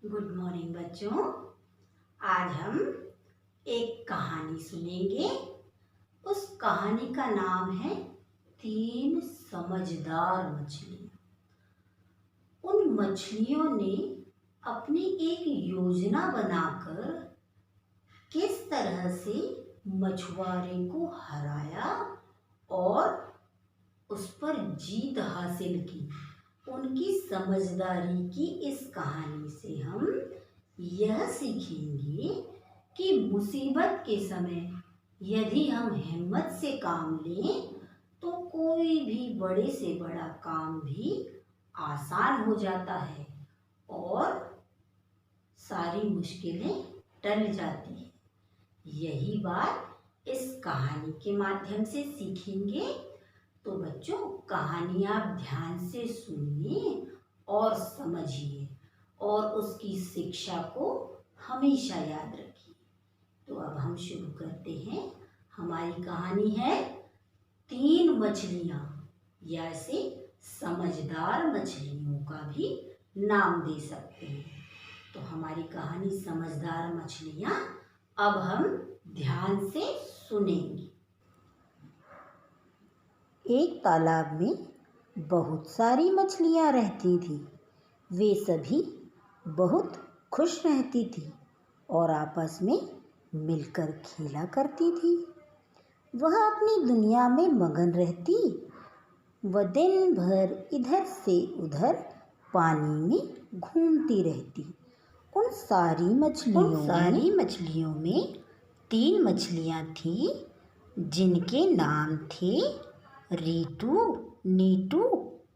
Good morning बच्चों। आज हम एक कहानी सुनेंगे। उस कहानी का नाम है तीन समझदार मछलियां। उन मछलियों ने अपनी एक योजना बनाकर किस तरह से मछुआरे को हराया और उस पर जीत हासिल की, उनकी समझदारी की इस कहानी से हम यह सीखेंगे कि मुसीबत के समय यदि हम हिम्मत से काम लें तो कोई भी बड़े से बड़ा काम भी आसान हो जाता है और सारी मुश्किलें टल जाती हैं। यही बात इस कहानी के माध्यम से सीखेंगे। तो बच्चों, कहानी आप ध्यान से सुनिए और समझिए और उसकी शिक्षा को हमेशा याद रखिए। तो अब हम शुरू करते हैं। हमारी कहानी है तीन मछलियां, या इसे समझदार मछलियों का भी नाम दे सकते हैं। तो हमारी कहानी समझदार मछलियां अब हम ध्यान से सुनेंगे। एक तालाब में बहुत सारी मछलियां रहती थी। वे सभी बहुत खुश रहती थी और आपस में मिलकर खेला करती थी। वह अपनी दुनिया में मगन रहती। वह दिन भर इधर से उधर पानी में घूमती रहती। उन सारी मछलियों में तीन मछलियां थीं जिनके नाम थे रीटू, नीटू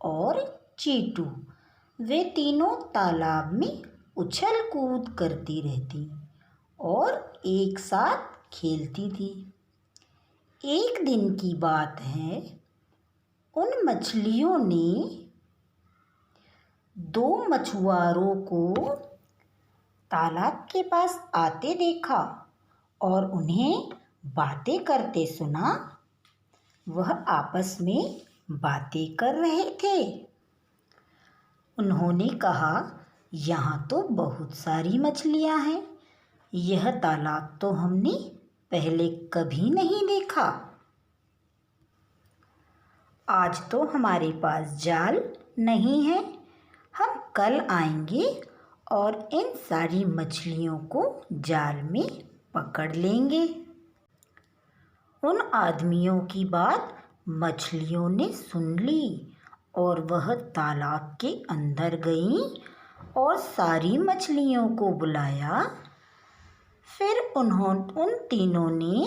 और चीटू। वे तीनों तालाब में उछल कूद करती रहती और एक साथ खेलती थी। एक दिन की बात है, उन मछलियों ने दो मछुआरों को तालाब के पास आते देखा और उन्हें बातें करते सुना। वह आपस में बातें कर रहे थे। उन्होंने कहा, यहाँ तो बहुत सारी मछलियाँ हैं। यह तालाब तो हमने पहले कभी नहीं देखा। आज तो हमारे पास जाल नहीं है। हम कल आएंगे और इन सारी मछलियों को जाल में पकड़ लेंगे। उन आदमियों की बात मछलियों ने सुन ली और वह तालाब के अंदर गईं और सारी मछलियों को बुलाया। फिर उन तीनों ने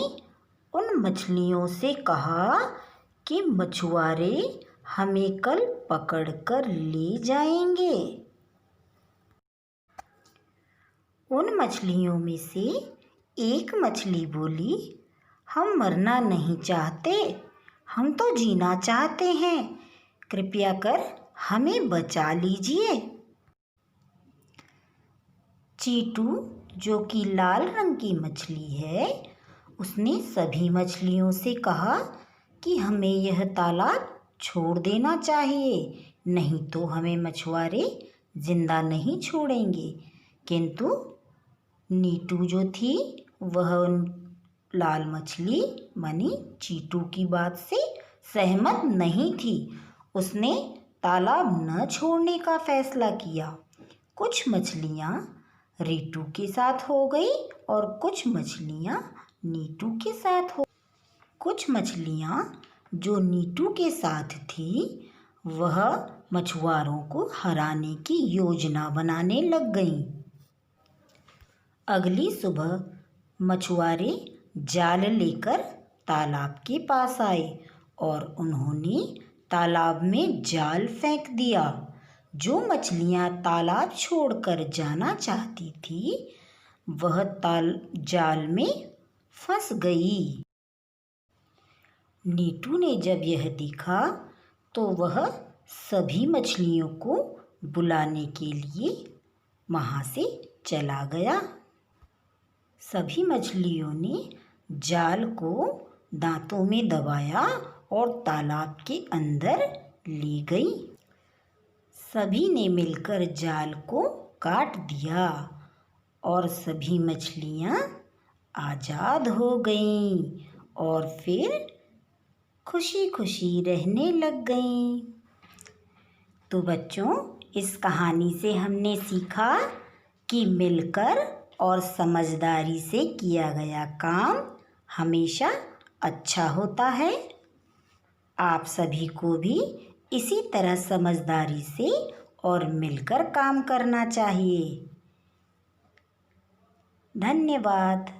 उन मछलियों से कहा कि मछुआरे हमें कल पकड़ कर ले जाएंगे। उन मछलियों में से एक मछली बोली, हम मरना नहीं चाहते, हम तो जीना चाहते हैं। कृपया कर हमें बचा लीजिए। चीटू, जो कि लाल रंग की मछली है, उसने सभी मछलियों से कहा कि हमें यह तालाब छोड़ देना चाहिए, नहीं तो हमें मछुआरे जिंदा नहीं छोड़ेंगे। किंतु नीटू जो थी, वह उन लाल मछली मानी चीटू की बात से सहमत नहीं थी। उसने तालाब न छोड़ने का फैसला किया। कुछ मछलियाँ रीटू के साथ हो गई और कुछ मछलियाँ नीटू के साथ हो। कुछ मछलियाँ जो नीटू के साथ थी, वह मछुआरों को हराने की योजना बनाने लग गईं। अगली सुबह मछुआरे जाल लेकर तालाब के पास आए और उन्होंने तालाब में जाल फेंक दिया। जो मछलियाँ तालाब छोड़कर जाना चाहती थी, वह जाल में फंस गई। नीटू ने जब यह देखा तो वह सभी मछलियों को बुलाने के लिए वहाँ से चला गया। सभी मछलियों ने जाल को दांतों में दबाया और तालाब के अंदर ले गई। सभी ने मिलकर जाल को काट दिया और सभी मछलियाँ आज़ाद हो गईं और फिर खुशी खुशी रहने लग गईं। तो बच्चों, इस कहानी से हमने सीखा कि मिलकर और समझदारी से किया गया काम हमेशा अच्छा होता है। आप सभी को भी इसी तरह समझदारी से और मिलकर काम करना चाहिए। धन्यवाद।